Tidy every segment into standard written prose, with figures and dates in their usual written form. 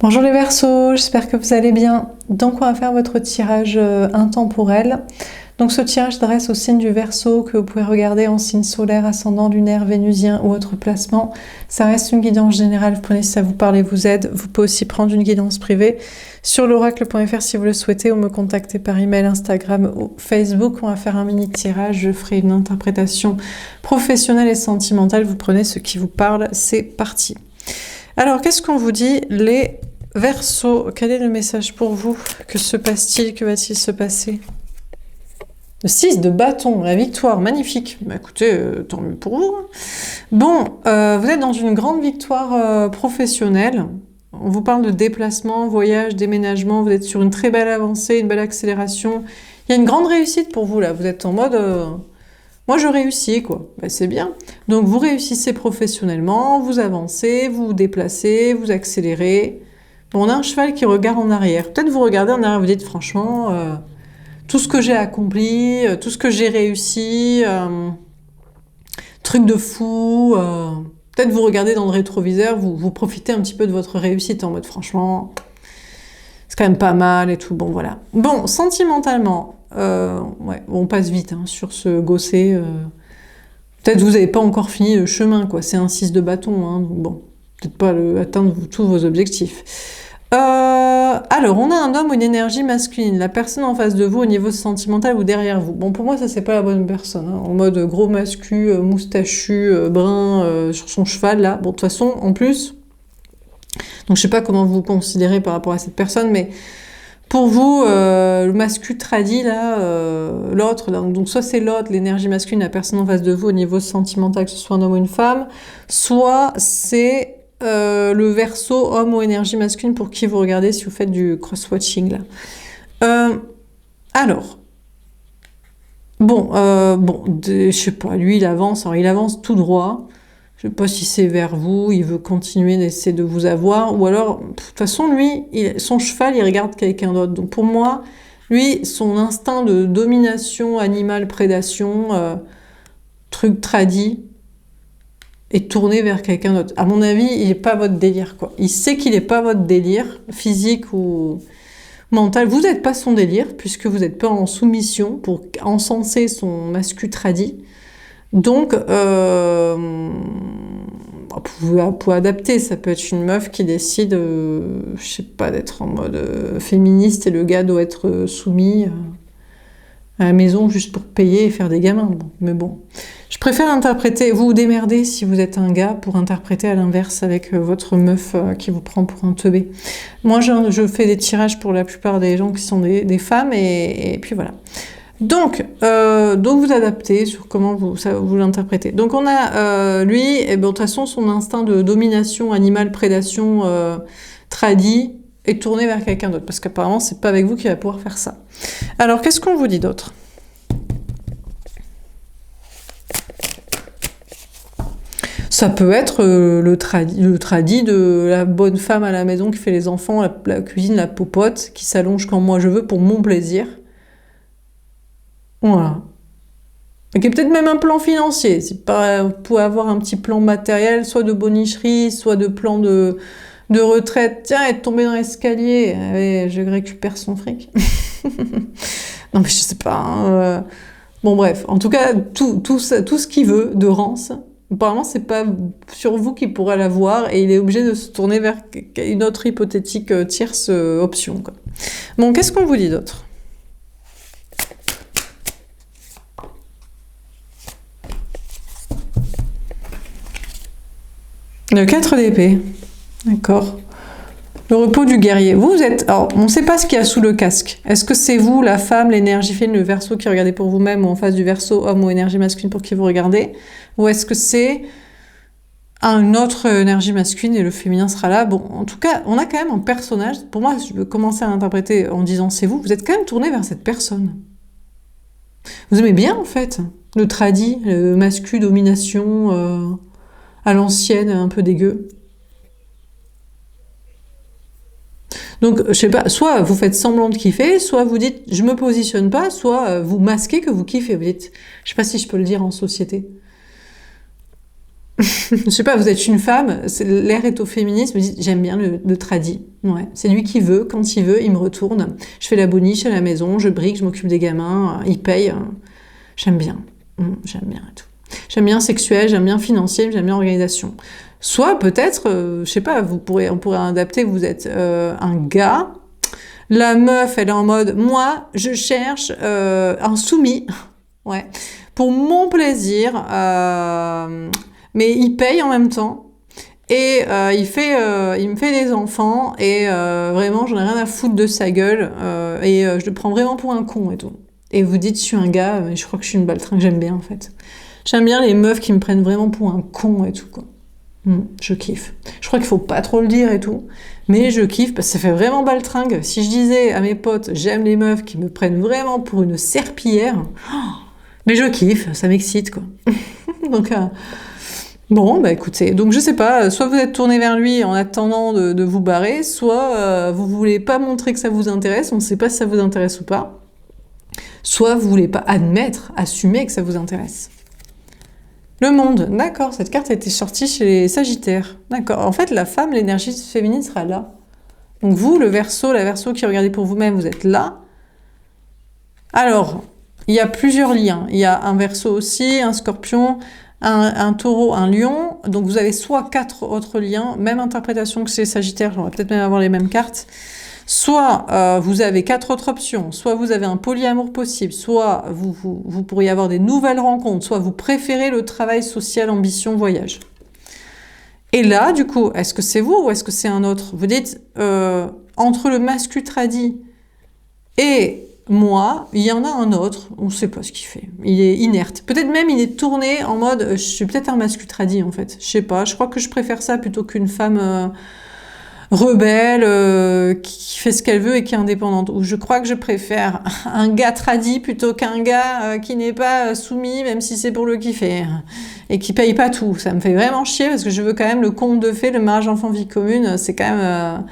Bonjour les Verseaux, j'espère que vous allez bien. Donc on va faire votre tirage intemporel. Donc ce tirage s'adresse au signe du Verseau que vous pouvez regarder en signe solaire, ascendant, lunaire, vénusien ou autre placement. Ça reste une guidance générale, vous prenez si ça vous parle et vous aide. Vous pouvez aussi prendre une guidance privée sur l'oracle.fr si vous le souhaitez ou me contacter par email, Instagram ou Facebook. On va faire un mini tirage, je ferai une interprétation professionnelle et sentimentale. Vous prenez ce qui vous parle, c'est parti. Alors, qu'est-ce qu'on vous dit, les Verseaux? Quel est le message pour vous? Que se passe-t-il? Que va-t-il se passer? Le 6 de bâton, la victoire, magnifique. Bah, écoutez, tant mieux pour vous. Bon, vous êtes dans une grande victoire professionnelle. On vous parle de déplacement, voyage, déménagement. Vous êtes sur une très belle avancée, une belle accélération. Il y a une grande réussite pour vous, là. Vous êtes en mode... moi, je réussis, quoi. Ben, c'est bien. Donc, vous réussissez professionnellement, vous avancez, vous vous déplacez, vous accélérez. Bon, on a un cheval qui regarde en arrière. Peut-être vous regardez en arrière, vous dites, franchement, tout ce que j'ai accompli, tout ce que j'ai réussi, truc de fou. Peut-être vous regardez dans le rétroviseur, vous profitez un petit peu de votre réussite en mode, franchement, c'est quand même pas mal et tout. Bon, voilà. Bon, sentimentalement... ouais, on passe vite hein, sur ce gossé. Peut-être vous n'avez pas encore fini le chemin, quoi. C'est un 6 de bâton, hein, donc bon, peut-être pas atteindre tous vos objectifs. Alors, on a un homme ou une énergie masculine. La personne en face de vous, au niveau sentimental ou derrière vous. Bon, pour moi, ça, c'est pas la bonne personne. Hein. En mode gros mascu, moustachu, brun, sur son cheval, là. Bon, de toute façon, en plus... Donc, je sais pas comment vous vous considérez par rapport à cette personne, mais... Pour vous, le masculin tradit, là, l'autre, donc soit c'est l'autre, l'énergie masculine, la personne en face de vous au niveau sentimental, que ce soit un homme ou une femme, soit c'est le Verseau, homme ou énergie masculine, pour qui vous regardez si vous faites du cross-watching, là. Alors, bon, je sais pas, lui, il avance, alors il avance tout droit. Je ne sais pas si c'est vers vous, il veut continuer d'essayer de vous avoir, ou alors, de toute façon, lui, son cheval, il regarde quelqu'un d'autre. Donc pour moi, lui, son instinct de domination, animale, prédation, truc tradit, est tourné vers quelqu'un d'autre. À mon avis, il n'est pas votre délire, quoi. Il sait qu'il n'est pas votre délire, physique ou mental. Vous n'êtes pas son délire, puisque vous n'êtes pas en soumission pour encenser son masculin tradit. Donc, vous pouvez adapter, ça peut être une meuf qui décide, je sais pas, d'être en mode féministe et le gars doit être soumis à la maison juste pour payer et faire des gamins. Bon, mais bon, je préfère interpréter, vous vous démerdez si vous êtes un gars pour interpréter à l'inverse avec votre meuf qui vous prend pour un teubé. Moi, je fais des tirages pour la plupart des gens qui sont des femmes et puis voilà. Donc vous adaptez sur comment vous l'interprétez. Donc on a lui, et bon, de toute façon son instinct de domination animale, prédation, tradit est tourné vers quelqu'un d'autre, parce qu'apparemment c'est pas avec vous qu'il va pouvoir faire ça. Alors qu'est-ce qu'on vous dit d'autre? Ça peut être le tradit de la bonne femme à la maison qui fait les enfants, la cuisine, la popote, qui s'allonge quand moi je veux pour mon plaisir. Voilà. Et qui est peut-être même un plan financier. C'est pas, vous pouvez avoir un petit plan matériel, soit de bonicherie, soit de plan de retraite. Tiens, être tombé dans l'escalier, allez, je récupère son fric. Non mais je sais pas. Hein, bon bref, en tout cas, tout ce qu'il veut de rance, apparemment c'est pas sur vous qu'il pourrait l'avoir et il est obligé de se tourner vers une autre hypothétique tierce option, quoi. Bon, qu'est-ce qu'on vous dit d'autre? Le 4 d'épée, d'accord. Le repos du guerrier. Vous êtes... Alors, on ne sait pas ce qu'il y a sous le casque. Est-ce que c'est vous, la femme, l'énergie féminine, le Verseau qui regardez pour vous-même, ou en face du Verseau, homme ou énergie masculine pour qui vous regardez? Ou est-ce que c'est une autre énergie masculine et le féminin sera là? Bon, en tout cas, on a quand même un personnage. Pour moi, je veux commencer à l'interpréter en disant c'est vous. Vous êtes quand même tourné vers cette personne. Vous aimez bien, en fait, le tradit, le masculin, domination... à l'ancienne, un peu dégueu. Donc, je sais pas, soit vous faites semblant de kiffer, soit vous dites je me positionne pas, soit vous masquez que vous kiffez. Vous dites, je sais pas si je peux le dire en société. Je sais pas, vous êtes une femme, l'air est au féminisme, vous dites j'aime bien le tradi. Ouais, c'est lui qui veut, quand il veut, il me retourne. Je fais la boniche à la maison, je brique, je m'occupe des gamins, il paye. J'aime bien. J'aime bien et tout. J'aime bien sexuel, j'aime bien financier, j'aime bien organisation. Soit peut-être, je sais pas, on pourrait adapter, vous êtes un gars, la meuf elle est en mode moi je cherche un soumis, ouais, pour mon plaisir, mais il paye en même temps et il me fait des enfants et vraiment j'en ai rien à foutre de sa gueule et je le prends vraiment pour un con et tout. Et vous dites je suis un gars, mais je crois que je suis une baltringue, j'aime bien en fait. J'aime bien les meufs qui me prennent vraiment pour un con et tout quoi. Je kiffe. Je crois qu'il faut pas trop le dire et tout, mais je kiffe parce que ça fait vraiment baltringue. Si je disais à mes potes j'aime les meufs qui me prennent vraiment pour une serpillière, mais je kiffe, ça m'excite quoi. Donc bon, bah écoutez, donc je sais pas, soit vous êtes tourné vers lui en attendant de vous barrer, soit vous voulez pas montrer que ça vous intéresse, on ne sait pas si ça vous intéresse ou pas, soit vous voulez pas admettre, assumer que ça vous intéresse. Le monde, d'accord, cette carte a été sortie chez les Sagittaires. D'accord, en fait la femme, l'énergie féminine sera là. Donc vous, le Verseau, la Verseau qui regardez pour vous-même, vous êtes là. Alors, il y a plusieurs liens. Il y a un Verseau aussi, un Scorpion, un Taureau, un Lion. Donc vous avez soit 4 autres liens, même interprétation que chez les Sagittaires, on va peut-être même avoir les mêmes cartes. Soit vous avez 4 autres options, soit vous avez un polyamour possible, soit vous pourriez avoir des nouvelles rencontres, soit vous préférez le travail social, ambition, voyage. Et là, du coup, est-ce que c'est vous ou est-ce que c'est un autre? Vous dites, entre le masculin tradit et moi, il y en a un autre, on ne sait pas ce qu'il fait. Il est inerte. Peut-être même il est tourné en mode, je suis peut-être un masculin tradit en fait. Je sais pas, je crois que je préfère ça plutôt qu'une femme... rebelle, qui fait ce qu'elle veut et qui est indépendante. Ou je crois que je préfère un gars tradi plutôt qu'un gars qui n'est pas soumis, même si c'est pour le kiffer, et qui paye pas tout. Ça me fait vraiment chier parce que je veux quand même le conte de fées, le mariage enfant vie commune, c'est quand même...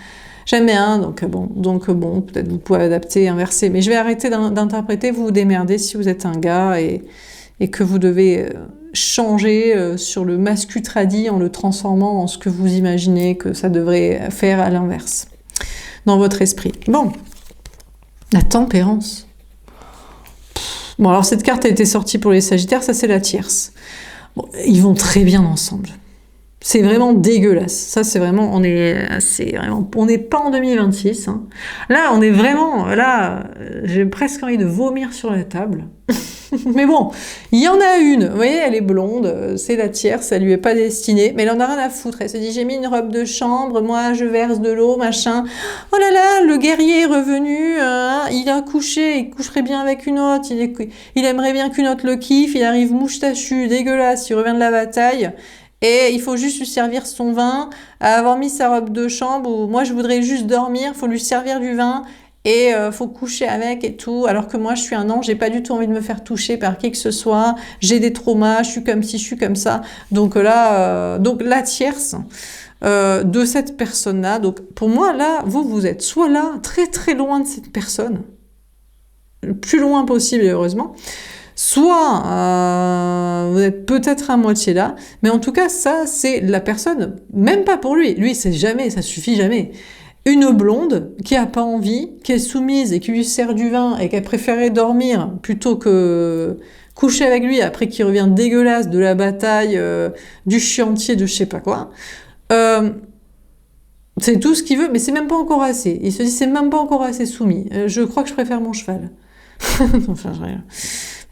j'aime bien, donc bon, peut-être vous pouvez adapter, inverser. Mais je vais arrêter d'interpréter, vous vous démerdez si vous êtes un gars et que vous devez... changer sur le masculin tradit en le transformant en ce que vous imaginez que ça devrait faire à l'inverse dans votre esprit. Bon, la tempérance. Bon, alors cette carte a été sortie pour les Sagittaires, ça c'est la tierce. Bon, ils vont très bien ensemble. C'est vraiment dégueulasse. Ça, c'est vraiment, on n'est pas en 2026. Hein. Là, on est vraiment, là, j'ai presque envie de vomir sur la table. Mais bon, il y en a une, vous voyez, elle est blonde, c'est la tierce, ça lui est pas destinée, mais elle en a rien à foutre. Elle se dit, j'ai mis une robe de chambre, moi je verse de l'eau, machin. Oh là là, le guerrier est revenu, il a couché, il coucherait bien avec une autre, il aimerait bien qu'une autre le kiffe, il arrive moustachu, dégueulasse, il revient de la bataille. Et il faut juste lui servir son vin, avoir mis sa robe de chambre, ou moi je voudrais juste dormir, faut lui servir du vin, et faut coucher avec et tout, alors que moi je suis un ange, j'ai pas du tout envie de me faire toucher par qui que ce soit, j'ai des traumas, je suis comme ci, je suis comme ça. Donc là, donc la tierce de cette personne-là, donc pour moi là, vous êtes soit là, très très loin de cette personne, le plus loin possible heureusement, soit vous êtes peut-être à moitié là, mais en tout cas ça c'est la personne, même pas pour lui c'est jamais, ça suffit jamais. Une blonde qui a pas envie, qui est soumise et qui lui sert du vin et qui a préféré dormir plutôt que coucher avec lui après qu'il revient dégueulasse de la bataille, du chantier, de je sais pas quoi. C'est tout ce qu'il veut, mais c'est même pas encore assez. Il se dit c'est même pas encore assez soumis. Je crois que je préfère mon cheval. Enfin, rien.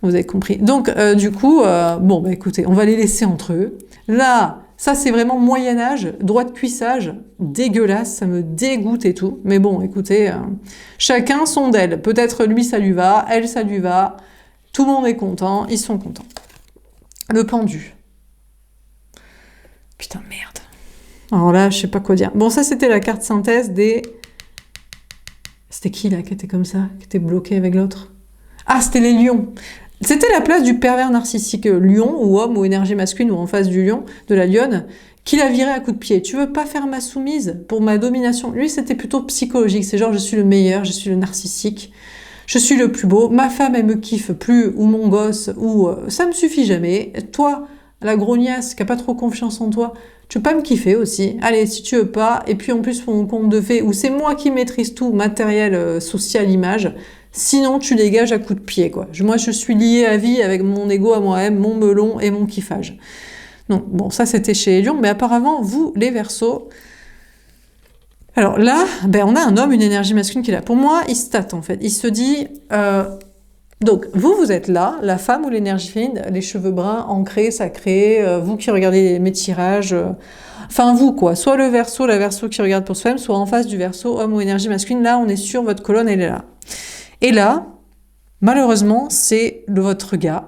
Vous avez compris. Donc, du coup, bon, bah écoutez, on va les laisser entre eux. Là, ça c'est vraiment Moyen-Âge, droit de cuissage, dégueulasse, ça me dégoûte et tout. Mais bon, écoutez, chacun son d'elle. Peut-être lui ça lui va, elle ça lui va. Tout le monde est content, ils sont contents. Le pendu. Putain, merde. Alors là, je sais pas quoi dire. Bon, ça c'était la carte synthèse des... C'était qui là qui était comme ça, qui était bloqué avec l'autre? Ah, c'était les lions. C'était la place du pervers narcissique lion, ou homme, ou énergie masculine, ou en face du lion, de la lionne, qui l'a viré à coups de pied. Tu veux pas faire ma soumise pour ma domination? Lui, c'était plutôt psychologique. C'est genre, je suis le meilleur, je suis le narcissique, je suis le plus beau, ma femme, elle me kiffe plus, ou mon gosse, ou ça me suffit jamais. Toi, la grognasse, qui a pas trop confiance en toi, tu veux pas me kiffer aussi? Allez, si tu veux pas, et puis en plus pour mon compte de fées, où c'est moi qui maîtrise tout, matériel, social, image, sinon tu dégages à coups de pied, quoi. Moi, je suis liée à vie avec mon ego à moi-même, mon melon et mon kiffage. Donc, bon, ça c'était chez Lion, mais apparemment, vous, les Verseaux, alors là, ben, on a un homme, une énergie masculine qui est là. Pour moi, il se tâte, en fait. Il se dit... donc, vous êtes là, la femme ou l'énergie féminine, les cheveux bruns, ancrés, sacrés, vous qui regardez mes tirages... enfin, vous, quoi. Soit le Verseau, la Verseau qui regarde pour soi-même, soit en face du Verseau, homme ou énergie masculine. Là, on est sur votre colonne, elle est là. Et là, malheureusement, c'est votre gars.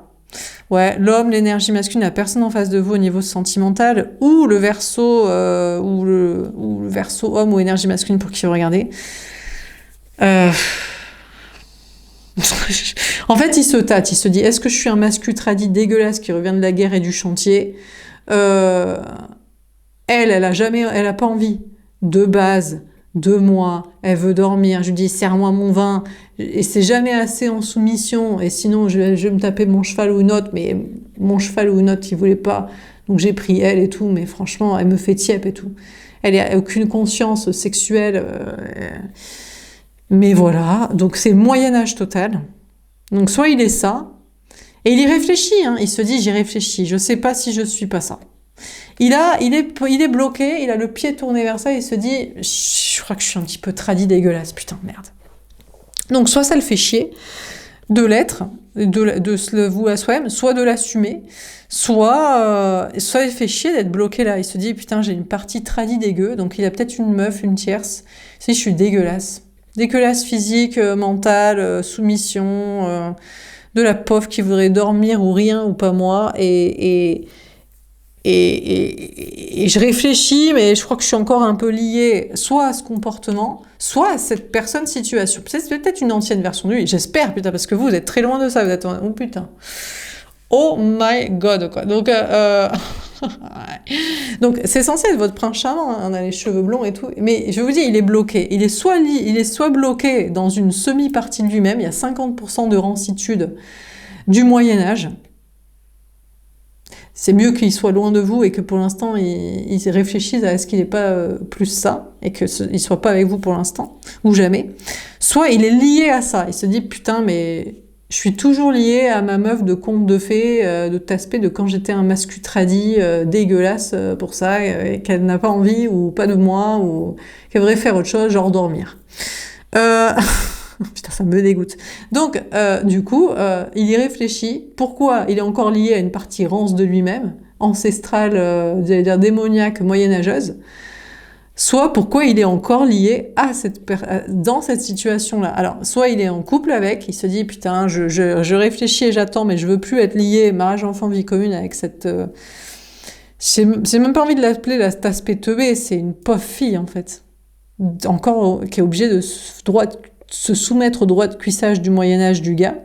Ouais, l'homme, l'énergie masculine, la personne en face de vous au niveau sentimental, ou le Verseau, ou le Verseau homme ou énergie masculine pour qui vous regardez. En fait, il se tâte, il se dit, est-ce que je suis un mascu tradi dégueulasse qui revient de la guerre et du chantier? Elle a pas envie de base de moi, elle veut dormir, je lui dis serre-moi mon vin, et c'est jamais assez en soumission, et sinon je vais me taper mon cheval ou une autre, mais mon cheval ou une autre il voulait pas, donc j'ai pris elle et tout, mais franchement elle me fait tiep et tout. Elle a aucune conscience sexuelle, mais voilà, donc c'est le Moyen-Âge total. Donc soit il est ça, et il y réfléchit, hein, il se dit j'y réfléchis, je sais pas si je suis pas ça. Il est bloqué, il a le pied tourné vers ça, et il se dit je crois que je suis un petit peu tradi dégueulasse, putain merde. Donc soit ça le fait chier de l'être, de se le vouer à soi-même, soit de l'assumer, soit il fait chier d'être bloqué là. Il se dit putain j'ai une partie tradi dégueu, donc il a peut-être une meuf, une tierce. Si je suis dégueulasse, dégueulasse physique, mentale, soumission, de la pauvre qui voudrait dormir ou rien ou pas moi et je réfléchis, mais je crois que je suis encore un peu liée soit à ce comportement, soit à cette personne situation. C'est peut-être une ancienne version de lui, j'espère, putain, parce que vous êtes très loin de ça, vous êtes... Oh putain. Oh my god, quoi. Donc, donc c'est censé être votre prince charmant, hein, on a les cheveux blonds et tout, mais je vous dis, il est bloqué. Il est soit bloqué dans une semi-partie de lui-même, il y a 50% de rancitude du Moyen-Âge. C'est mieux qu'il soit loin de vous et que pour l'instant, il réfléchisse à ce qu'il n'est pas plus ça et qu'il ne soit pas avec vous pour l'instant, ou jamais. Soit il est lié à ça. Il se dit, putain, mais je suis toujours lié à ma meuf de conte de fées, de Taspé, de quand j'étais un mascu tradi dégueulasse pour ça, et qu'elle n'a pas envie ou pas de moi, ou qu'elle voudrait faire autre chose, genre dormir. Putain, ça me dégoûte. Donc, du coup, il y réfléchit. Pourquoi il est encore lié à une partie rance de lui-même, ancestrale, j'allais dire démoniaque, moyenâgeuse, soit pourquoi il est encore lié à dans cette situation-là. Alors, soit il est en couple avec, il se dit, putain, je réfléchis et j'attends, mais je veux plus être lié, mariage, enfant, vie commune, avec cette... j'ai même pas envie de l'appeler la taspé teubé, c'est une pauvre fille, en fait. Encore, qui est obligée de se soumettre au droit de cuissage du Moyen-Âge du gars.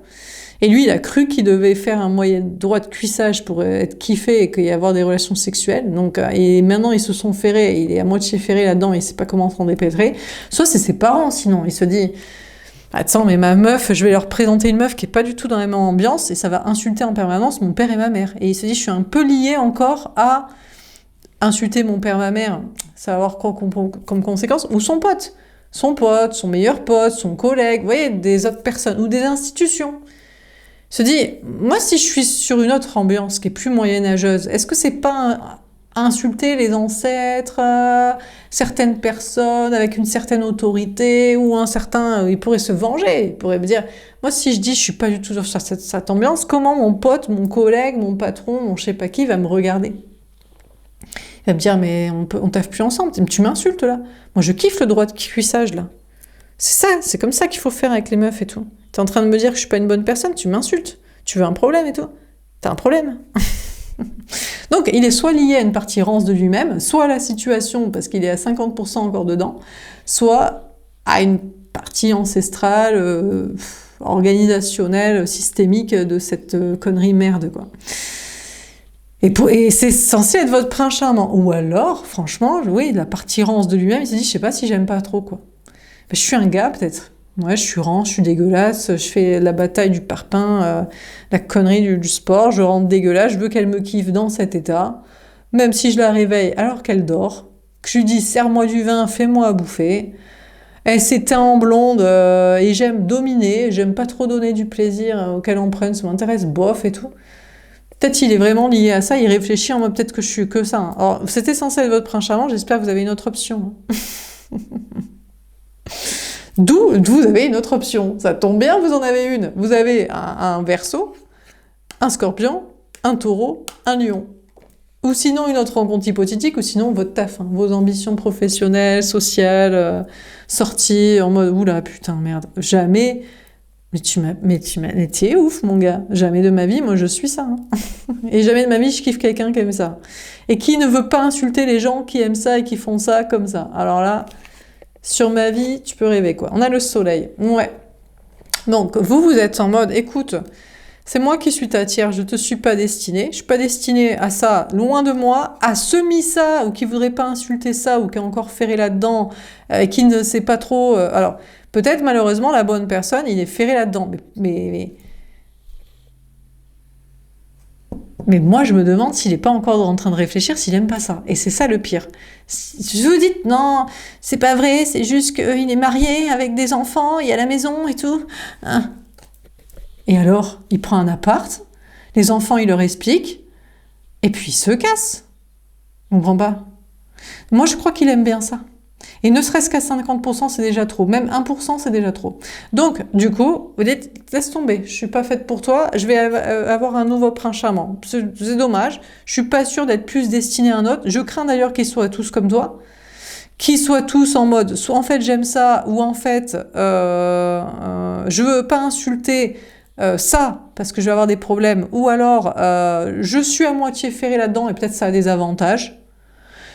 Et lui, il a cru qu'il devait faire un droit de cuissage pour être kiffé et qu'il y avoir des relations sexuelles. Donc, et maintenant, ils se sont ferrés, il est à moitié ferré là-dedans, il sait pas comment s'en dépêtrer. Soit c'est ses parents, sinon. Il se dit, attends, mais ma meuf, je vais leur présenter une meuf qui est pas du tout dans la même ambiance et ça va insulter en permanence mon père et ma mère. Et il se dit, je suis un peu lié encore à insulter mon père, ma mère, ça va avoir quoi comme conséquence, ou son pote, son meilleur pote, son collègue, vous voyez, des autres personnes, ou des institutions. Il se dit, moi si je suis sur une autre ambiance qui est plus moyenâgeuse, est-ce que c'est pas insulter les ancêtres, certaines personnes avec une certaine autorité, ou un certain... il pourrait se venger, il pourrait me dire, moi si je dis je suis pas du tout sur cette ambiance, comment mon pote, mon collègue, mon patron, mon je sais pas qui va me regarder? Il va me dire, mais on taffe plus ensemble, tu m'insultes là. Moi je kiffe le droit de cuissage là. C'est ça, c'est comme ça qu'il faut faire avec les meufs et tout. T'es en train de me dire que je suis pas une bonne personne, tu m'insultes. Tu veux un problème et tout. T'as un problème. Donc il est soit lié à une partie rance de lui-même, soit à la situation parce qu'il est à 50% encore dedans, soit à une partie ancestrale, organisationnelle, systémique de cette connerie merde quoi. Et c'est censé être votre prince charmant. Ou alors, franchement, oui, la partie rance de lui-même, il s'est dit, je sais pas si j'aime pas trop, quoi. Je suis un gars, peut-être. Ouais, je suis rance, je suis dégueulasse, je fais la bataille du parpaing, la connerie du sport, je rentre dégueulasse, je veux qu'elle me kiffe dans cet état, même si je la réveille alors qu'elle dort, que je lui dis serre-moi du vin, fais-moi à bouffer. Elle s'éteint en blonde et j'aime dominer, j'aime pas trop donner du plaisir auquel on prenne, ça m'intéresse, bof et tout. Peut-être il est vraiment lié à ça, il réfléchit en mode peut-être que je suis que ça. Alors, c'était censé être votre prince charmant, j'espère que vous avez une autre option. D'où vous avez une autre option. Ça tombe bien, vous en avez une. Vous avez un Verseau, un Scorpion, un Taureau, un Lion. Ou sinon une autre rencontre hypothétique, ou sinon votre taf, vos ambitions professionnelles, sociales, sorties, en mode oula putain merde, jamais. Mais t'es ouf mon gars. Jamais de ma vie, moi je suis ça. Et jamais de ma vie je kiffe quelqu'un qui aime ça. Et qui ne veut pas insulter les gens qui aiment ça et qui font ça comme ça. Alors là, sur ma vie, tu peux rêver quoi. On a le soleil. Ouais. Donc vous êtes en mode, écoute, c'est moi qui suis ta tiers, je te suis pas destinée. Je suis pas destinée à ça, loin de moi, à ça, ou qui voudrait pas insulter ça, ou qui est encore ferré là-dedans, qui ne sait pas trop. Alors, peut-être malheureusement, la bonne personne, il est ferré là-dedans. Mais moi, je me demande s'il n'est pas encore en train de réfléchir, s'il aime pas ça. Et c'est ça le pire. Si vous dites, non, c'est pas vrai, c'est juste qu'il est marié avec des enfants, il y a la maison et tout. Hein. Et alors, il prend un appart, les enfants, il leur explique, et puis il se casse. On comprend pas. Moi, je crois qu'il aime bien ça. Et ne serait-ce qu'à 50%, c'est déjà trop. Même 1%, c'est déjà trop. Donc, du coup, vous dites, laisse tomber, je suis pas faite pour toi, je vais avoir un nouveau prince charmant. C'est dommage, je suis pas sûre d'être plus destinée à un autre. Je crains d'ailleurs qu'ils soient tous comme toi, qu'ils soient tous en mode, soit en fait j'aime ça, ou en fait, je veux pas insulter ça, parce que je vais avoir des problèmes, ou alors, je suis à moitié ferrée là-dedans, et peut-être ça a des avantages.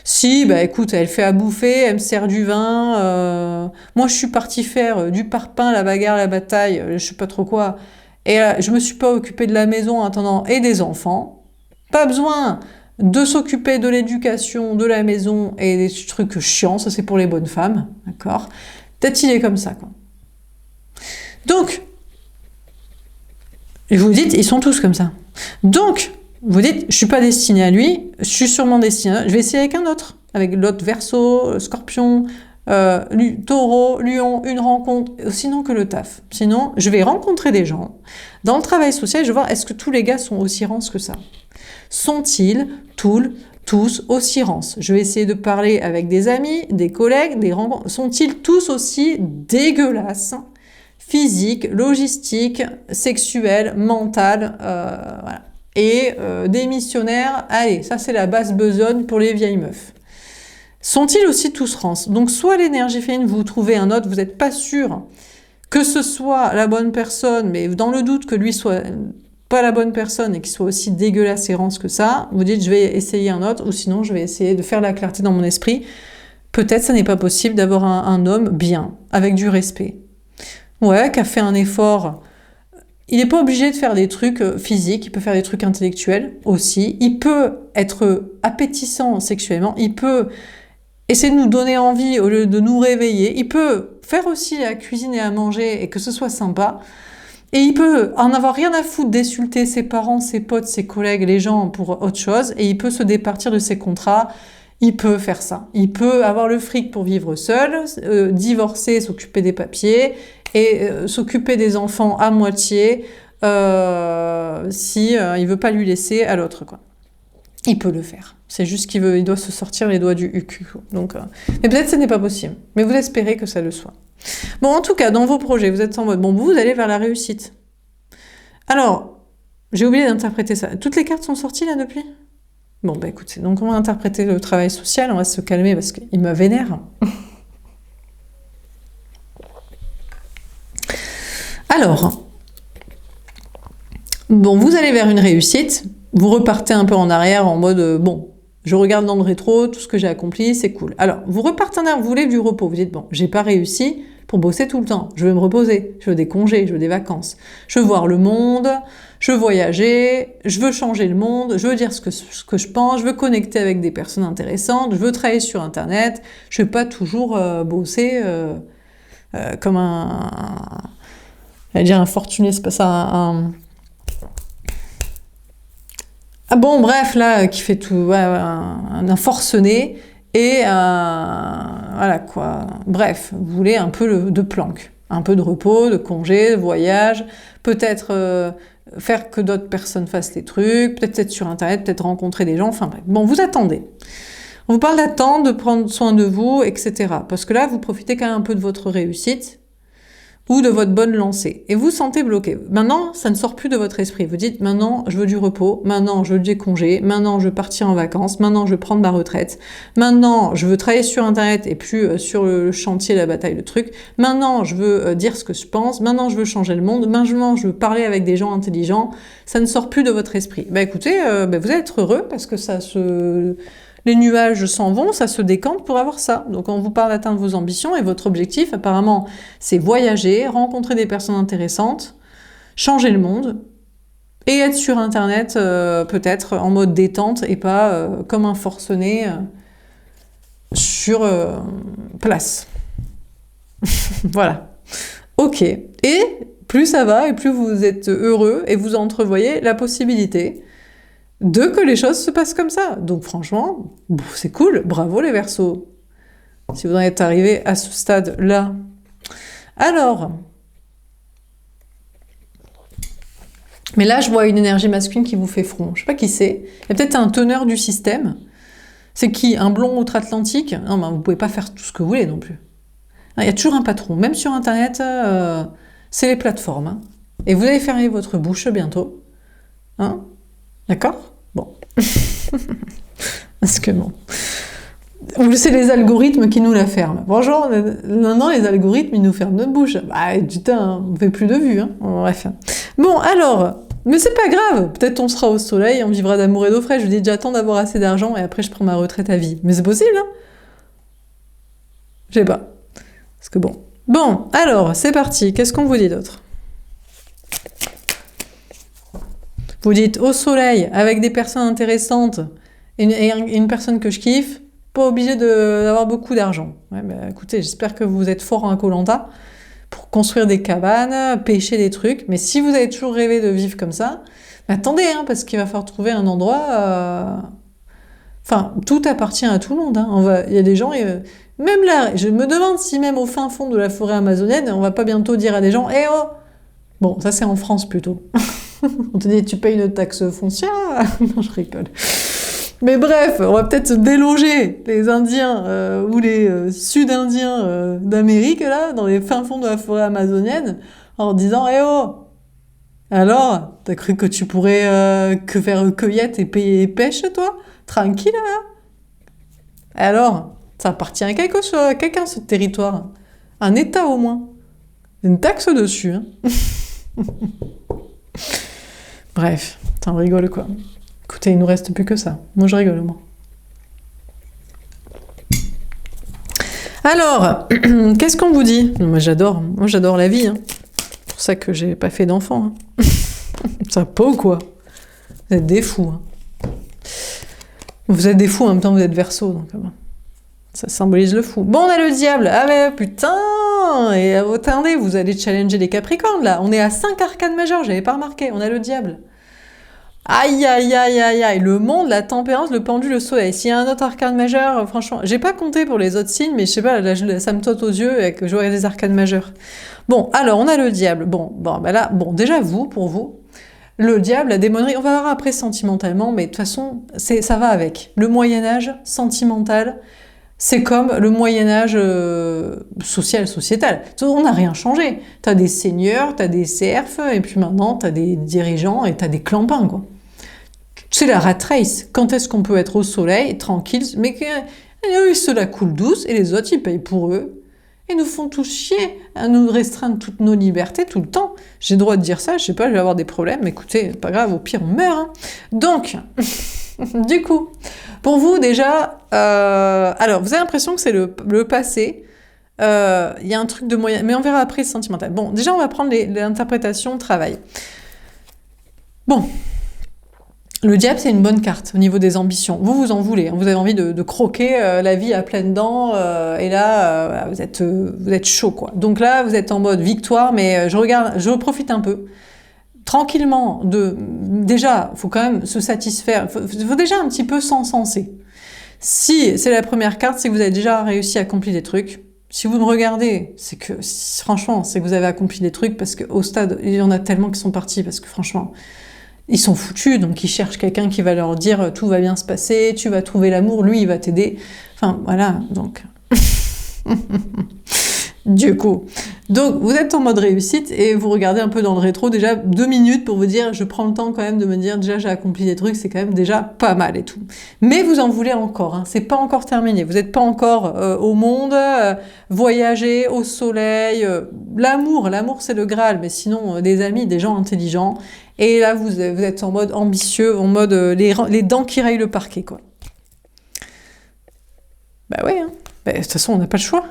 Si, bah écoute, elle fait à bouffer, elle me sert du vin. Moi, je suis partie faire du parpaing, la bagarre, la bataille, je sais pas trop quoi. Et je me suis pas occupée de la maison en attendant et des enfants. Pas besoin de s'occuper de l'éducation, de la maison et des trucs chiants. Ça, c'est pour les bonnes femmes, d'accord? Peut-être il est comme ça, quoi. Donc, vous dites, ils sont tous comme ça. Donc, vous dites, je suis pas destinée à lui, je suis sûrement destinée à... Je vais essayer avec un autre, avec l'autre Verseau, Scorpion, Taureau, Lion, une rencontre, sinon que le taf. Sinon, je vais rencontrer des gens. Dans le travail social, je vais voir, est-ce que tous les gars sont aussi rances que ça? Sont-ils tous aussi rances? Je vais essayer de parler avec des amis, des collègues, des rencontres. Sont-ils tous aussi dégueulasses? Physique, logistique, sexuelle, mentale, voilà. Et des missionnaires, allez, ça c'est la basse besogne pour les vieilles meufs. Sont-ils aussi tous rances? Donc soit l'énergie féminine, vous trouvez un autre, vous n'êtes pas sûr que ce soit la bonne personne, mais dans le doute que lui soit pas la bonne personne et qu'il soit aussi dégueulasse et rance que ça, vous dites je vais essayer un autre, ou sinon je vais essayer de faire la clarté dans mon esprit. Peut-être ça n'est pas possible d'avoir un homme bien, avec du respect. Ouais, qui a fait un effort. Il n'est pas obligé de faire des trucs physiques, il peut faire des trucs intellectuels aussi. Il peut être appétissant sexuellement, il peut essayer de nous donner envie au lieu de nous réveiller. Il peut faire aussi à cuisiner, à manger et que ce soit sympa. Et il peut en avoir rien à foutre d'insulter ses parents, ses potes, ses collègues, les gens pour autre chose. Et il peut se départir de ses contrats. Il peut faire ça. Il peut avoir le fric pour vivre seul, divorcer, s'occuper des papiers et s'occuper des enfants à moitié si il veut pas lui laisser à l'autre, quoi. Il peut le faire. C'est juste il doit se sortir les doigts du cul. Donc, mais peut-être ce n'est pas possible. Mais vous espérez que ça le soit. Bon, en tout cas, dans vos projets, vous êtes en mode, bon, vous allez vers la réussite. Alors, j'ai oublié d'interpréter ça. Toutes les cartes sont sorties là depuis ? Bon, bah écoutez, donc on va interpréter le travail social, on va se calmer parce qu'il me vénère. Alors, bon, vous allez vers une réussite, vous repartez un peu en arrière en mode, bon, je regarde dans le rétro, tout ce que j'ai accompli, c'est cool. Alors, vous repartez en arrière, vous voulez du repos, vous dites, bon, j'ai pas réussi pour bosser tout le temps, je veux me reposer, je veux des congés, je veux des vacances, je veux voir le monde, je veux voyager, je veux changer le monde, je veux dire ce que je pense, je veux connecter avec des personnes intéressantes, je veux travailler sur Internet, je veux pas toujours bosser comme j'allais dire un fortuné, c'est pas ça, ah bon, bref, là, qui fait tout, ouais, un forcené, et voilà quoi. Bref, vous voulez un peu de planque, un peu de repos, de congé, de voyage, peut-être faire que d'autres personnes fassent les trucs, peut-être être sur Internet, peut-être rencontrer des gens, enfin bref. Bon, vous attendez. On vous parle d'attendre, de prendre soin de vous, etc. Parce que là, vous profitez quand même un peu de votre réussite, ou de votre bonne lancée. Et vous sentez bloqué. Maintenant, ça ne sort plus de votre esprit. Vous dites, maintenant, je veux du repos. Maintenant, je veux des congés. Maintenant, je veux partir en vacances. Maintenant, je veux prendre ma retraite. Maintenant, je veux travailler sur Internet et plus sur le chantier, la bataille, le truc. Maintenant, je veux dire ce que je pense. Maintenant, je veux changer le monde. Maintenant, je veux parler avec des gens intelligents. Ça ne sort plus de votre esprit. Bah écoutez, vous allez être heureux parce que les nuages s'en vont, ça se décante pour avoir ça. Donc on vous parle d'atteindre vos ambitions et votre objectif, apparemment, c'est voyager, rencontrer des personnes intéressantes, changer le monde et être sur Internet peut-être en mode détente et pas comme un forcené sur place. Voilà. Ok. Et plus ça va et plus vous êtes heureux et vous entrevoyez la possibilité de que les choses se passent comme ça. Donc franchement, c'est cool, bravo les Verseaux. Si vous en êtes arrivés à ce stade-là. Alors, mais là je vois une énergie masculine qui vous fait front. Je sais pas qui c'est. Il y a peut-être un teneur du système. C'est qui? Un blond outre-Atlantique? Non, mais vous pouvez pas faire tout ce que vous voulez non plus. Il y a toujours un patron. Même sur Internet, c'est les plateformes. Hein. Et vous allez fermer votre bouche bientôt. Hein? D'accord? Bon. Parce que bon. C'est les algorithmes qui nous la ferment. Bonjour, non, les algorithmes, ils nous ferment notre bouche. Bah, putain, on fait plus de vues, hein. Bref. Bon, alors, mais c'est pas grave. Peut-être on sera au soleil, on vivra d'amour et d'eau fraîche. Je dis, j'attends d'avoir assez d'argent et après je prends ma retraite à vie. Mais c'est possible, hein. Je sais pas. Parce que bon. Bon, alors, c'est parti. Qu'est-ce qu'on vous dit d'autre? Vous dites au soleil, avec des personnes intéressantes, et une personne que je kiffe, pas obligé d'avoir beaucoup d'argent. Ouais, bah, écoutez, j'espère que vous êtes fort en Koh-Lanta pour construire des cabanes, pêcher des trucs. Mais si vous avez toujours rêvé de vivre comme ça, bah, attendez, hein, parce qu'il va falloir trouver un endroit... Enfin, tout appartient à tout le monde. Hein. Il y a des gens... même là, je me demande si même au fin fond de la forêt amazonienne, on va pas bientôt dire à des gens « Eh oh !» Bon, ça c'est en France plutôt. On te dit, tu payes une taxe foncière? Non, je rigole. Mais bref, on va peut-être déloger les Indiens ou les Sud-Indiens d'Amérique, là, dans les fins fonds de la forêt amazonienne, en disant, eh oh! Alors, t'as cru que tu pourrais que faire cueillette et payer pêche, toi? Tranquille, là? Alors, ça appartient à quelqu'un, ce territoire. Un État, au moins. Une taxe dessus, hein. Bref, on rigole quoi. Écoutez, il nous reste plus que ça. Moi, je rigole, moi. Alors, qu'est-ce qu'on vous dit? Moi, j'adore la vie. Hein. C'est pour ça que j'ai pas fait d'enfant. Hein. Ça pas ou quoi? Vous êtes des fous. Hein. Vous êtes des fous, en même temps, vous êtes Verseau, donc ça symbolise le fou. Bon, on a le diable. Ah mais putain! Et attendez, vous allez challenger les Capricornes, là. On est à 5 arcanes majeures, j'avais pas remarqué. On a le diable. Aïe, aïe, aïe, aïe, aïe. Le monde, la tempérance, le pendule, le soleil. S'il y a un autre arcane majeur, franchement... J'ai pas compté pour les autres signes, mais je sais pas, là, ça me saute aux yeux et que je vois des arcanes majeurs. Bon, alors, on a le diable. Bon, bah là, déjà, pour vous... Le diable, la démonerie, on va voir après sentimentalement, mais de toute façon, ça va avec. Le Moyen-Âge, sentimental... C'est comme le Moyen-Âge sociétal. On n'a rien changé. T'as des seigneurs, t'as des serfs, et puis maintenant t'as des dirigeants et t'as des clampins, quoi. C'est la rat race. Quand est-ce qu'on peut être au soleil, tranquille, mais ils se la coulent douce, et les autres, ils payent pour eux. Ils nous font tous chier à nous restreindre toutes nos libertés tout le temps. J'ai le droit de dire ça, je sais pas, je vais avoir des problèmes, mais écoutez, pas grave, au pire, on meurt. Hein. Donc, du coup... Pour vous, déjà, alors, vous avez l'impression que c'est le passé. Il y a un truc de moyen... Mais on verra après, sentimental. Bon, déjà, on va prendre l'interprétation travail. Bon. Le diable, c'est une bonne carte au niveau des ambitions. Vous, vous en voulez. Hein. Vous avez envie de croquer la vie à pleines dents. Et là, voilà, vous êtes chaud, quoi. Donc là, vous êtes en mode victoire, mais je profite un peu. Tranquillement, déjà, faut quand même se satisfaire. Faut déjà un petit peu s'encenser. Si c'est la première carte, c'est que vous avez déjà réussi à accomplir des trucs. Si vous me regardez, c'est que, franchement, c'est que vous avez accompli des trucs parce qu'au stade, il y en a tellement qui sont partis parce que franchement, ils sont foutus, donc ils cherchent quelqu'un qui va leur dire tout va bien se passer, tu vas trouver l'amour, lui il va t'aider. Enfin voilà, donc du coup. Donc vous êtes en mode réussite et vous regardez un peu dans le rétro, déjà 2 minutes pour vous dire je prends le temps quand même de me dire déjà j'ai accompli des trucs, c'est quand même déjà pas mal et tout. Mais vous en voulez encore, hein, c'est pas encore terminé, vous n'êtes pas encore au monde, voyager au soleil, l'amour c'est le Graal, mais sinon des amis, des gens intelligents. Et là, vous êtes en mode ambitieux, en mode les dents qui rayent le parquet, quoi. Bah ouais, hein. Bah, de toute façon, on n'a pas le choix.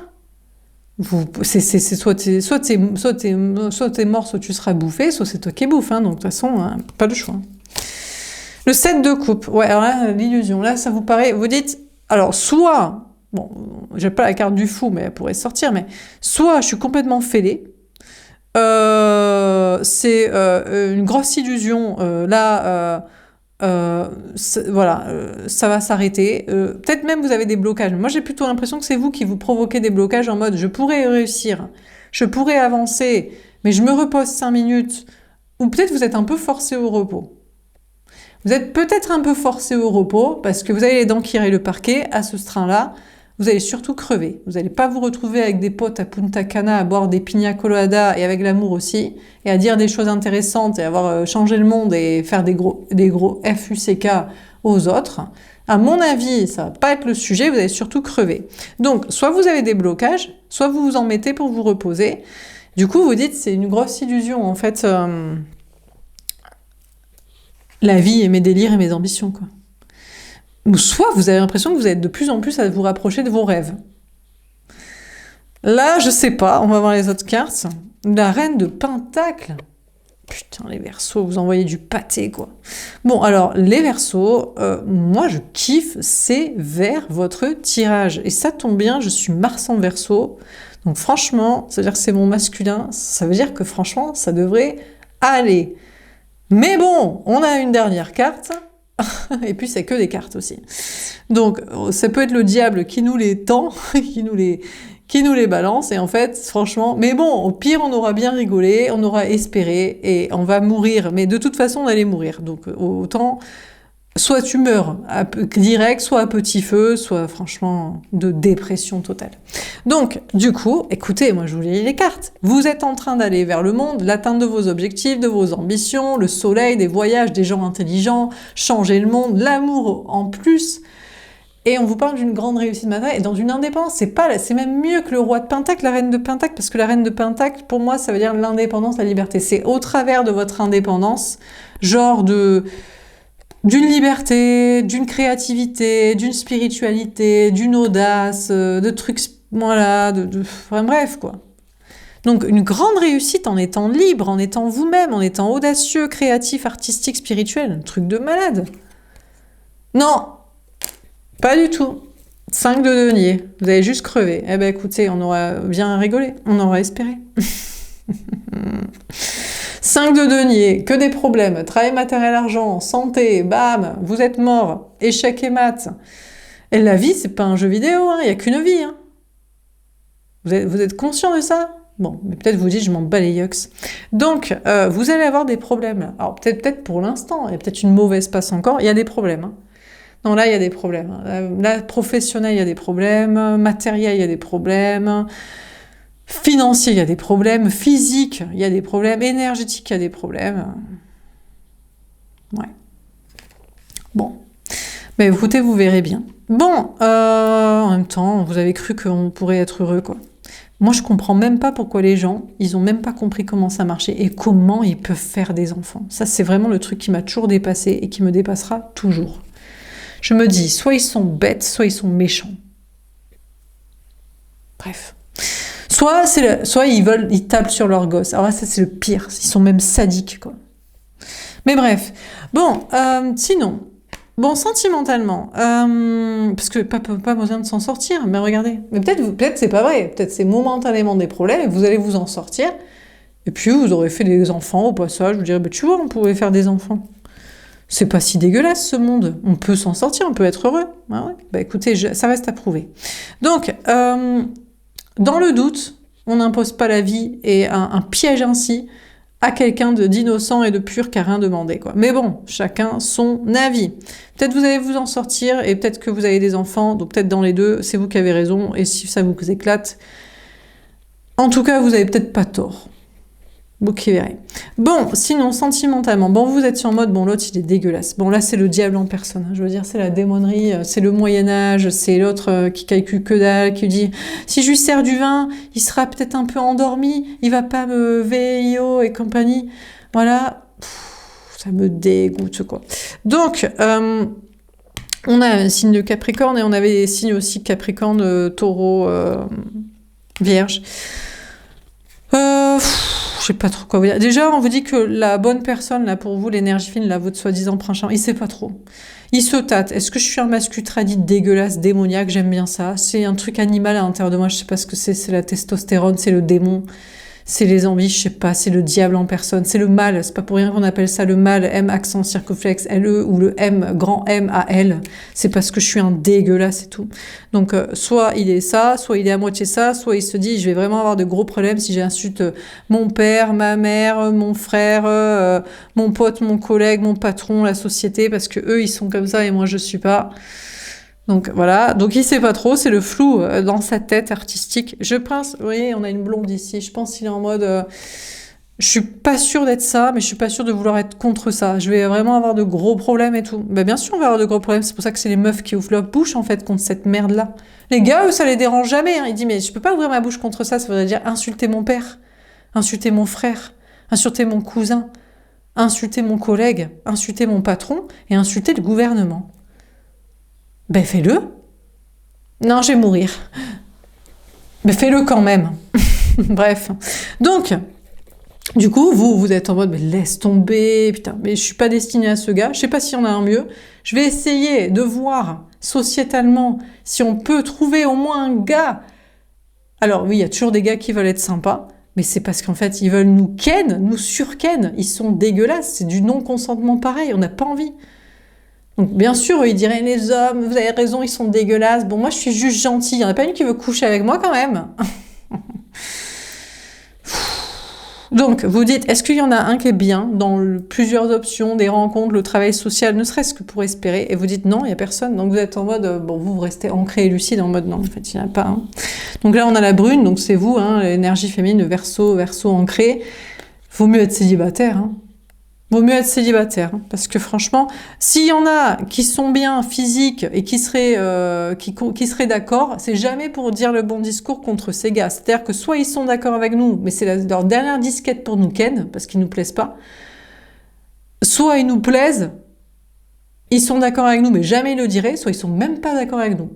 Soit t'es mort, soit tu seras bouffé, soit c'est toi qui es bouffe, hein. Donc de toute façon, hein, pas le choix. Le 7 de coupe. Ouais, alors là, l'illusion. Là, ça vous paraît... Vous dites... Alors, soit... Bon, j'ai pas la carte du fou, mais elle pourrait sortir, mais... Soit je suis complètement fêlée, c'est une grosse illusion. Voilà, ça va s'arrêter. Peut-être même vous avez des blocages. Moi, j'ai plutôt l'impression que c'est vous qui vous provoquez des blocages en mode je pourrais réussir, je pourrais avancer, mais je me repose 5 minutes. Ou peut-être vous êtes un peu forcé au repos. Vous êtes peut-être un peu forcé au repos parce que vous avez les dents qui rayent le parquet à ce strain-là. Vous allez surtout crever. Vous n'allez pas vous retrouver avec des potes à Punta Cana à boire des piña coladas et avec l'amour aussi, et à dire des choses intéressantes et avoir changé le monde et faire des gros FUCK aux autres. À mon avis, ça va pas être le sujet, vous allez surtout crever. Donc, soit vous avez des blocages, soit vous vous en mettez pour vous reposer. Du coup, vous dites, c'est une grosse illusion, en fait, la vie et mes délires et mes ambitions, quoi. Ou soit vous avez l'impression que vous êtes de plus en plus à vous rapprocher de vos rêves. Là, je sais pas, on va voir les autres cartes. La reine de Pentacle. Putain, les Verseaux, vous envoyez du pâté, quoi. Bon, alors, les Verseaux, moi, je kiffe, c'est vers votre tirage. Et ça tombe bien, je suis Mars en Verseau. Donc, franchement, ça veut dire que c'est mon masculin. Ça veut dire que, franchement, ça devrait aller. Mais bon, on a une dernière carte. Et puis c'est que des cartes aussi. Donc ça peut être le diable qui nous les tend, qui nous les balance, et en fait, franchement, mais bon, au pire, on aura bien rigolé, on aura espéré, et on va mourir, mais de toute façon, on allait mourir. Donc autant, soit tu meurs direct, soit à petit feu, soit franchement de dépression totale. Donc, du coup, écoutez, moi je vous lis les cartes. Vous êtes en train d'aller vers le monde, l'atteinte de vos objectifs, de vos ambitions, le soleil, des voyages, des gens intelligents, changer le monde, l'amour en plus. Et on vous parle d'une grande réussite matérielle et dans une indépendance. C'est même mieux que le roi de Pentacle, la reine de Pentacle, parce que la reine de Pentacle, pour moi, ça veut dire l'indépendance, la liberté. C'est au travers de votre indépendance, genre d'une liberté, d'une créativité, d'une spiritualité, d'une audace, de trucs, voilà, enfin, bref, quoi. Donc, une grande réussite en étant libre, en étant vous-même, en étant audacieux, créatif, artistique, spirituel, un truc de malade. Non, pas du tout. 5 de denier, vous avez juste crevé. Eh ben écoutez, on aura bien rigolé, on aura espéré. 5 de denier, que des problèmes, travail, matériel, argent, santé, bam, vous êtes mort, échec et maths. Et la vie, c'est pas un jeu vidéo, il n'y a qu'une vie. Hein. Vous êtes conscient de ça? Bon, mais peut-être vous dites, je m'en bats les yucks. Donc, vous allez avoir des problèmes. Alors, peut-être pour l'instant, il y a peut-être une mauvaise passe encore, il y a des problèmes. Hein. Non, là, il y a des problèmes. Là, professionnel, il y a des problèmes. Matériel, il y a des problèmes. Financier, il y a des problèmes. Physique, il y a des problèmes. Énergétique, il y a des problèmes. Ouais. Bon. Mais écoutez, vous verrez bien. Bon, en même temps, vous avez cru qu'on pourrait être heureux, quoi. Moi, je comprends même pas pourquoi les gens, ils ont même pas compris comment ça marchait et comment ils peuvent faire des enfants. Ça, c'est vraiment le truc qui m'a toujours dépassé et qui me dépassera toujours. Je me dis, soit ils sont bêtes, soit ils sont méchants. Bref. Soit ils tapent sur leur gosse. Alors là, ça, c'est le pire. Ils sont même sadiques, quoi. Mais bref. Bon, sinon, bon, sentimentalement, parce que pas besoin de s'en sortir, mais regardez. Mais peut-être c'est pas vrai, peut-être c'est momentanément des problèmes et vous allez vous en sortir. Et puis vous aurez fait des enfants au passage, vous direz, bah, tu vois, on pouvait faire des enfants. C'est pas si dégueulasse ce monde, on peut s'en sortir, on peut être heureux. Ah ouais. Bah écoutez, ça reste à prouver. Donc, dans le doute, on n'impose pas la vie et un piège ainsi à quelqu'un d'innocent et de pur qui n'a rien demandé, quoi. Mais bon, chacun son avis. Peut-être vous allez vous en sortir et peut-être que vous avez des enfants, donc peut-être dans les deux, c'est vous qui avez raison et si ça vous éclate, en tout cas, vous avez peut-être pas tort. Vous qui verrez. Bon, sinon, sentimentalement, bon, vous êtes sur mode, bon, l'autre, il est dégueulasse. Bon, là, c'est le diable en personne. Je veux dire, c'est la démonerie, c'est le Moyen-Âge, c'est l'autre qui calcule que dalle, qui dit, si je lui sers du vin, il sera peut-être un peu endormi, il va pas me VIO et compagnie. Voilà. Ça me dégoûte, quoi. Donc, on a un signe de Capricorne et on avait des signes aussi Capricorne, Taureau, Vierge. Je sais pas trop quoi vous dire. Déjà, on vous dit que la bonne personne, là, pour vous, l'énergie fine, là, votre soi-disant prince charmant, il sait pas trop. Il se tâte. Est-ce que je suis un masculin dégueulasse, démoniaque? J'aime bien ça. C'est un truc animal à l'intérieur de moi. Je sais pas ce que c'est. C'est la testostérone, c'est le démon. C'est les envies, je sais pas, c'est le diable en personne, c'est le mal, c'est pas pour rien qu'on appelle ça le mal, M accent circonflexe LE ou le M grand M A L, c'est parce que je suis un dégueulasse et tout. Donc soit il est ça, soit il est à moitié ça, soit il se dit je vais vraiment avoir de gros problèmes si j'insulte mon père, ma mère, mon frère, mon pote, mon collègue, mon patron, la société, parce que eux ils sont comme ça et moi je suis pas. Donc voilà, donc il sait pas trop, c'est le flou dans sa tête artistique. Je pense, oui, on a une blonde ici, je pense qu'il est en mode, je suis pas sûre d'être ça, mais je suis pas sûre de vouloir être contre ça. Je vais vraiment avoir de gros problèmes et tout. Bah bien sûr on va avoir de gros problèmes, c'est pour ça que c'est les meufs qui ouvrent leur bouche en fait contre cette merde-là. Les gars, eux, ça les dérange jamais. Hein. Ils disent mais je peux pas ouvrir ma bouche contre ça, ça voudrait dire insulter mon père, insulter mon frère, insulter mon cousin, insulter mon collègue, insulter mon patron et insulter le gouvernement. Ben fais-le. Non, je vais mourir. Mais fais-le quand même. Bref. Donc, du coup, vous êtes en mode, mais laisse tomber, putain, mais je suis pas destinée à ce gars, je sais pas s'il y en a un mieux. Je vais essayer de voir sociétalement si on peut trouver au moins un gars. Alors oui, il y a toujours des gars qui veulent être sympas, mais c'est parce qu'en fait, ils veulent nous ken, nous surken. Ils sont dégueulasses, c'est du non-consentement pareil, on n'a pas envie. Donc bien sûr, ils diraient les hommes, vous avez raison, ils sont dégueulasses. Bon, moi je suis juste gentille, il n'y en a pas une qui veut coucher avec moi quand même. Donc vous dites, est-ce qu'il y en a un qui est bien dans plusieurs options, des rencontres, le travail social, ne serait-ce que pour espérer, et vous dites non, il n'y a personne. Donc vous êtes en mode, bon, vous restez ancré et lucide en mode non, en fait il n'y en a pas. Hein. Donc là on a la brune, donc c'est vous, hein, l'énergie féminine, le verso ancré. Vaut mieux être célibataire, hein. Vaut mieux être célibataire, hein, parce que franchement, s'il y en a qui sont bien physiques et qui seraient d'accord, c'est jamais pour dire le bon discours contre ces gars. C'est-à-dire que soit ils sont d'accord avec nous, mais c'est leur dernière disquette pour nous ken, parce qu'ils nous plaisent pas, soit ils nous plaisent, ils sont d'accord avec nous, mais jamais ils le diraient, soit ils sont même pas d'accord avec nous.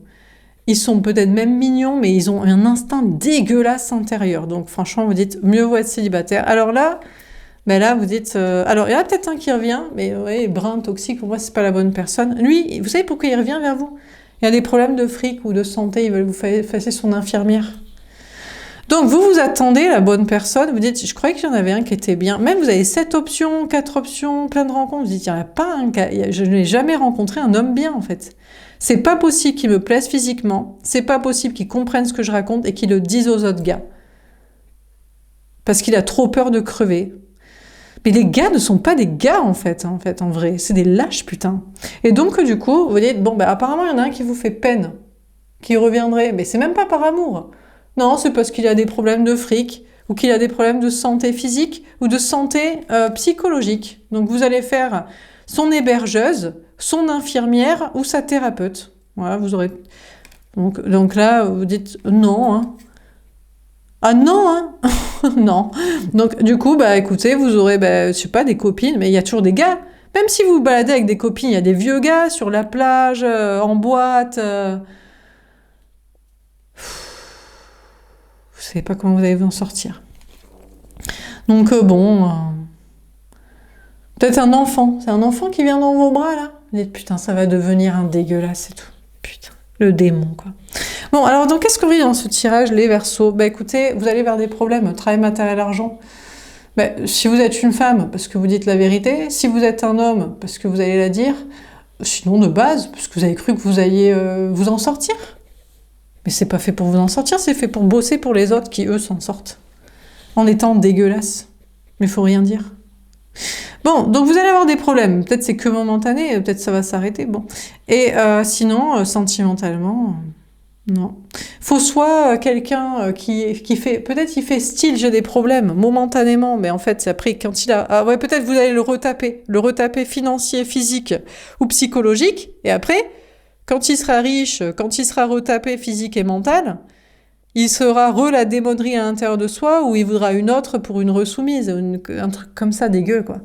Ils sont peut-être même mignons, mais ils ont un instinct dégueulasse intérieur. Donc franchement, vous dites, mieux vaut être célibataire. Alors là... Mais là, vous dites... alors, il y en a peut-être un qui revient, mais ouais, brun, toxique, pour moi, c'est pas la bonne personne. Lui, vous savez pourquoi il revient vers vous? Il y a des problèmes de fric ou de santé, ils veulent vous effacer son infirmière. Donc, vous attendez la bonne personne, vous dites, je croyais qu'il y en avait un qui était bien. Même, vous avez 7 options, 4 options, plein de rencontres, vous dites, il n'y en a pas un je n'ai jamais rencontré un homme bien, en fait. C'est pas possible qu'il me plaise physiquement, c'est pas possible qu'il comprenne ce que je raconte et qu'il le dise aux autres gars. Parce qu'il a trop peur de crever. Mais les gars ne sont pas des gars, en fait, en vrai. C'est des lâches, putain. Et donc, du coup, vous dites, bon, bah, apparemment, il y en a un qui vous fait peine, qui reviendrait. Mais c'est même pas par amour. Non, c'est parce qu'il a des problèmes de fric, ou qu'il a des problèmes de santé physique, ou de santé psychologique. Donc, vous allez faire son hébergeuse, son infirmière, ou sa thérapeute. Voilà, vous aurez... Donc là, vous dites, non, hein. Ah non, hein. Non. Donc, du coup, bah, écoutez, vous aurez, bah, je sais pas, des copines, mais il y a toujours des gars. Même si vous vous baladez avec des copines, il y a des vieux gars sur la plage, en boîte. Vous savez pas comment vous allez vous en sortir. Donc, bon... Peut-être un enfant. C'est un enfant qui vient dans vos bras, là. Vous dites, putain, ça va devenir un dégueulasse et tout. Putain, le démon, quoi. Bon, alors, donc, qu'est-ce qu'on vit dans ce tirage, les Verseaux? Bah, écoutez, vous allez vers des problèmes. Travail, matériel, argent. Bah, si vous êtes une femme, parce que vous dites la vérité. Si vous êtes un homme, parce que vous allez la dire. Sinon, de base, parce que vous avez cru que vous alliez vous en sortir. Mais c'est pas fait pour vous en sortir, c'est fait pour bosser pour les autres qui, eux, s'en sortent. En étant dégueulasses. Mais faut rien dire. Bon, donc vous allez avoir des problèmes. Peut-être c'est que momentané, peut-être ça va s'arrêter. Bon. Et sinon, sentimentalement, non. Faut soit quelqu'un qui fait... Peut-être il fait style, j'ai des problèmes, momentanément, mais en fait, c'est après, quand il a... Ah ouais, peut-être vous allez le retaper financier, physique ou psychologique, et après, quand il sera riche, quand il sera retapé physique et mental, il sera la démonerie à l'intérieur de soi, ou il voudra une autre pour une resoumise, un truc comme ça dégueu, quoi.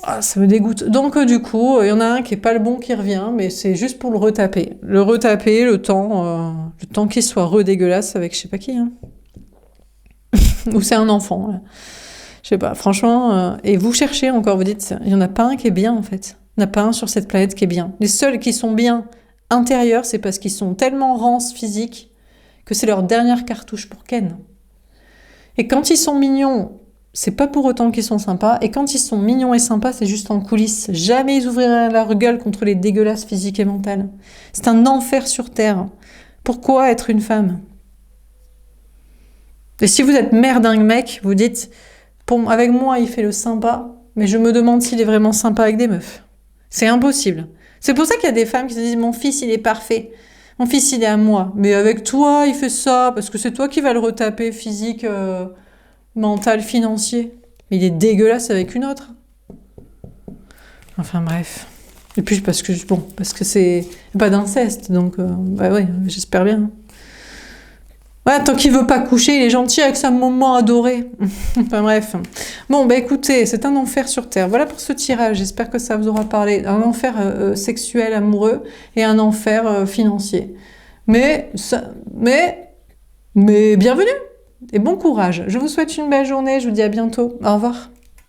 Ah, ça me dégoûte. Donc du coup, il y en a un qui est pas le bon qui revient, mais c'est juste pour le retaper. Le temps qu'il soit redégueulasse avec je sais pas qui. Hein. Ou c'est un enfant. Là. Je sais pas, franchement. Et vous cherchez encore, vous dites, il y en a pas un qui est bien en fait. Il n'y en a pas un sur cette planète qui est bien. Les seuls qui sont bien intérieurs, c'est parce qu'ils sont tellement rances physiques que c'est leur dernière cartouche pour Ken. Et quand ils sont mignons, c'est pas pour autant qu'ils sont sympas. Et quand ils sont mignons et sympas, c'est juste en coulisses. Jamais ils ouvriraient leur gueule contre les dégueulasses physiques et mentales. C'est un enfer sur Terre. Pourquoi être une femme? Et si vous êtes mère d'un mec, vous dites, avec moi, il fait le sympa, mais je me demande s'il est vraiment sympa avec des meufs. C'est impossible. C'est pour ça qu'il y a des femmes qui se disent, mon fils, il est parfait. Mon fils, il est à moi. Mais avec toi, il fait ça, parce que c'est toi qui vas le retaper physique... mental, financier. Mais il est dégueulasse avec une autre. Enfin bref. Et puis parce que c'est pas d'inceste, donc bah ouais, j'espère bien. Ouais, tant qu'il veut pas coucher, il est gentil avec sa maman adorée. Enfin bref. Bon, bah écoutez, c'est un enfer sur Terre. Voilà pour ce tirage, j'espère que ça vous aura parlé. Un enfer sexuel, amoureux, et un enfer financier. Mais bienvenue! Et bon courage. Je vous souhaite une belle journée. Je vous dis à bientôt. Au revoir.